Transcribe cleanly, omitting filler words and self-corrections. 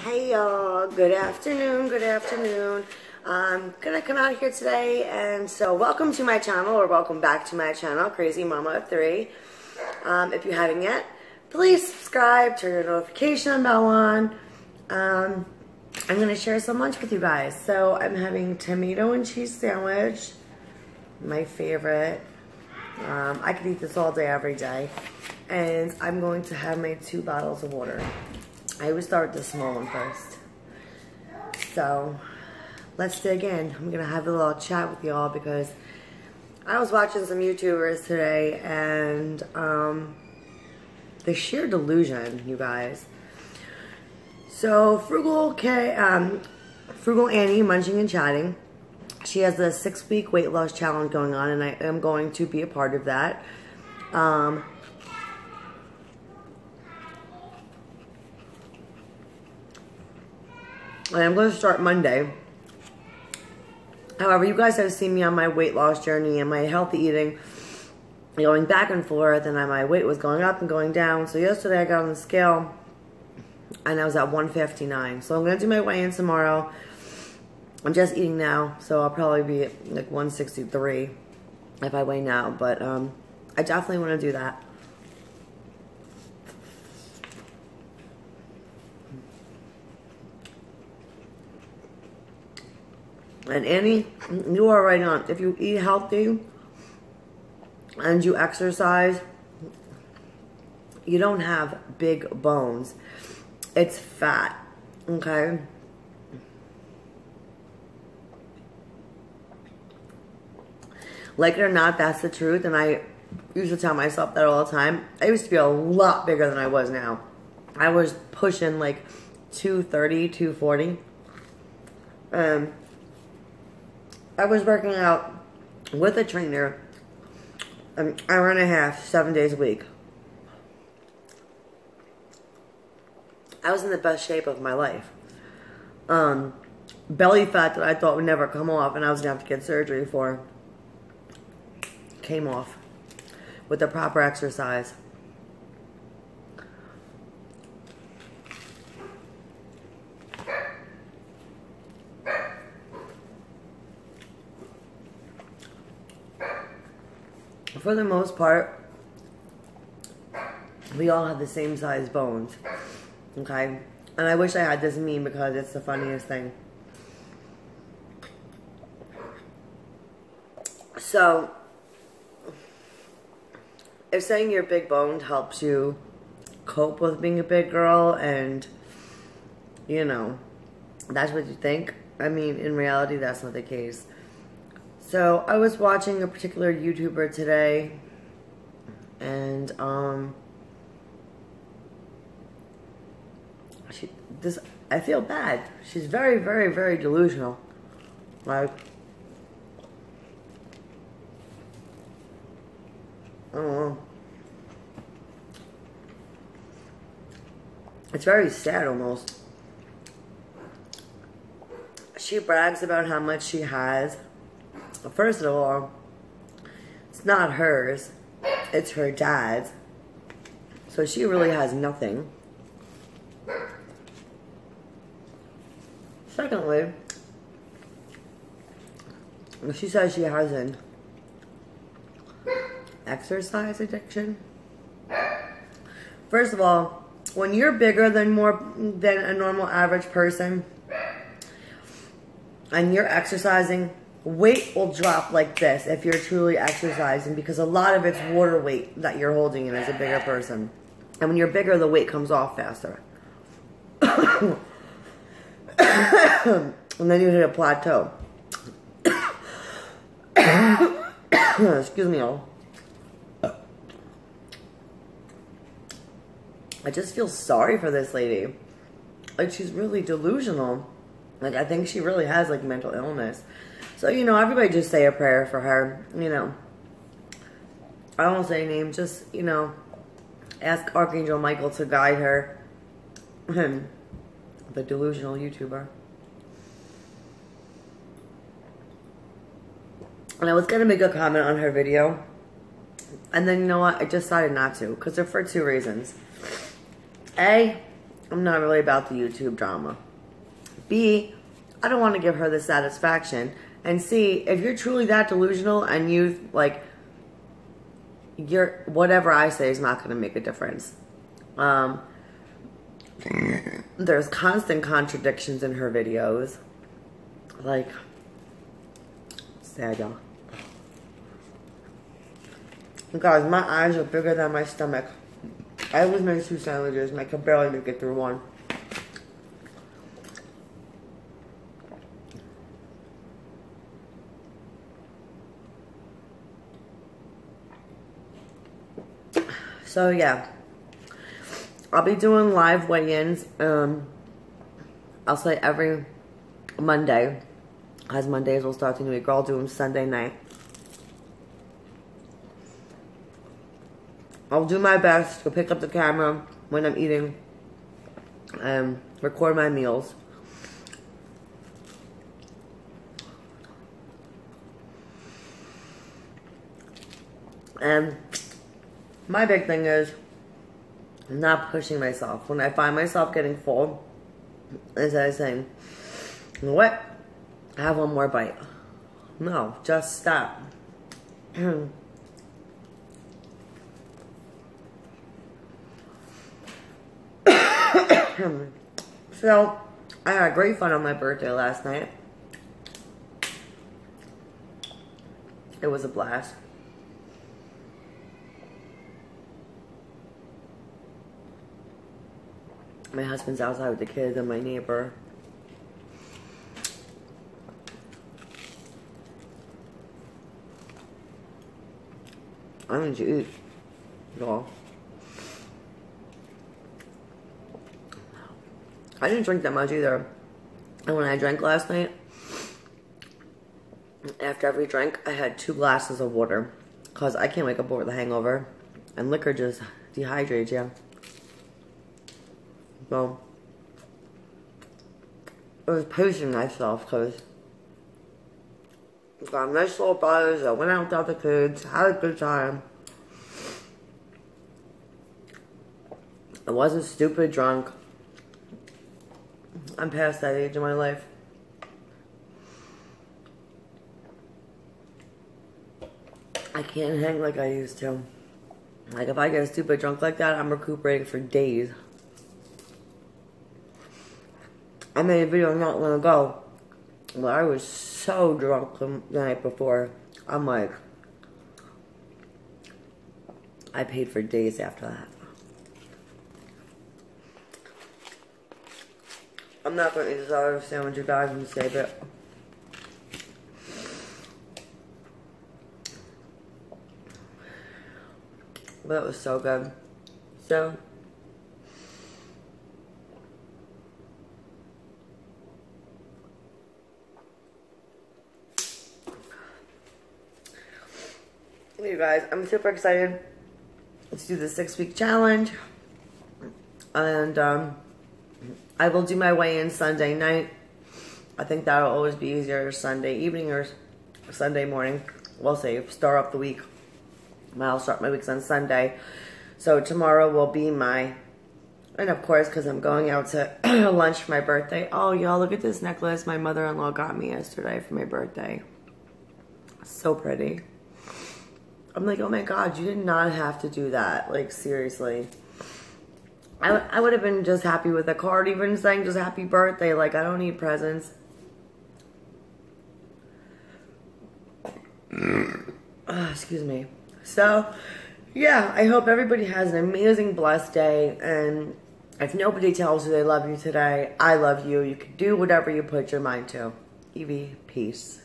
Hey y'all, good afternoon. I'm gonna come out here today, and so welcome to my channel, or welcome back to my channel, Crazy Mama of 3. If you haven't yet, please subscribe, turn your notification bell on. I'm gonna share some lunch with you guys. So I'm having tomato and cheese sandwich, my favorite. I could eat this all day, every day. And I'm going to have my 2 bottles of water. I always start with the small one first. So, let's dig in. I'm gonna have a little chat with y'all because I was watching some YouTubers today, and the sheer delusion, you guys. So, Frugal Annie, Munching and Chatting, she has a 6-week weight loss challenge going on, and I am going to be a part of that. And I'm going to start Monday. However, you guys have seen me on my weight loss journey and my healthy eating, going back and forth, and my weight was going up and going down. So yesterday I got on the scale and I was at 159. So I'm going to do my weigh-in tomorrow. I'm just eating now, so I'll probably be at like 163 if I weigh now. But I definitely want to do that. And Annie, you are right on. If you eat healthy and you exercise, you don't have big bones. It's fat, okay? Like it or not, that's the truth. And I used to tell myself that all the time. I used to be a lot bigger than I was now. I was pushing like 230, 240. I was working out with a trainer an hour and a half, 7 days a week. I was in the best shape of my life. Belly fat that I thought would never come off and I was going to have to get surgery for came off with the proper exercise. For the most part, we all have the same size bones, okay? And I wish I had this meme because it's the funniest thing. So, if saying you're big boned helps you cope with being a big girl and, you know, that's what you think, I mean, in reality, that's not the case. So, I was watching a particular YouTuber today, and, I feel bad. She's very, very, very delusional. Like, I don't know. It's very sad, almost. She brags about how much she has. First of all, it's not hers, it's her dad's. So she really has nothing. Secondly, she says she has an exercise addiction. First of all, when you're bigger than a normal average person and you're exercising, weight will drop like this if you're truly exercising, because a lot of it's water weight that you're holding in as a bigger person. And when you're bigger, the weight comes off faster. And then you hit a plateau. Excuse me, all. I just feel sorry for this lady. Like, she's really delusional. Like, I think she really has, like, mental illness. So, you know, everybody just say a prayer for her, you know. I don't say names, just, you know, ask Archangel Michael to guide her. The delusional YouTuber. And I was going to make a comment on her video. And then, you know what, I decided not to. Because they're for 2 reasons. A, I'm not really about the YouTube drama. B, I don't want to give her the satisfaction. And C, if you're truly that delusional and you, like, whatever I say is not going to make a difference. There's constant contradictions in her videos. Like, sad, y'all. Guys, my eyes are bigger than my stomach. I was made 2 sandwiches and I could barely make it through one. So yeah, I'll be doing live weigh-ins. I'll say every Monday, as Mondays will start the new week. I'll do them Sunday night. I'll do my best to pick up the camera when I'm eating and record my meals. And my big thing is not pushing myself. When I find myself getting full, instead of saying, you know what, have one more bite. No, just stop. So, I had great fun on my birthday last night. It was a blast. My husband's outside with the kids and my neighbor. I need to eat, y'all. I didn't drink that much either. And when I drank last night, after every drink, I had 2 glasses of water. Because I can't wake up with a hangover. And liquor just dehydrates you. So, I was pacing myself because got a nice little buzz. I went out without the kids, had a good time. I wasn't stupid drunk. I'm past that age in my life. I can't hang like I used to. Like, if I get stupid drunk like that, I'm recuperating for days. I made a video not long ago where I was so drunk the night before. I'm like, I paid for days after that. I'm not going to eat this other sandwich, you guys, and save it. But it was so good. So, you guys, I'm super excited to do the 6-week challenge. And, I will do my weigh-in Sunday night. I think that'll always be easier Sunday evening or Sunday morning. We'll see. Start up the week. I'll start my weeks on Sunday. So tomorrow will be my, and of course, because I'm going out to lunch for my birthday. Oh, y'all, look at this necklace my mother-in-law got me yesterday for my birthday. So pretty. I'm like, oh my God, you did not have to do that. Like, seriously. I would have been just happy with a card, even saying just happy birthday. Like, I don't need presents. Excuse me. So, yeah, I hope everybody has an amazing, blessed day. And if nobody tells you they love you today, I love you. You can do whatever you put your mind to. Evie, peace.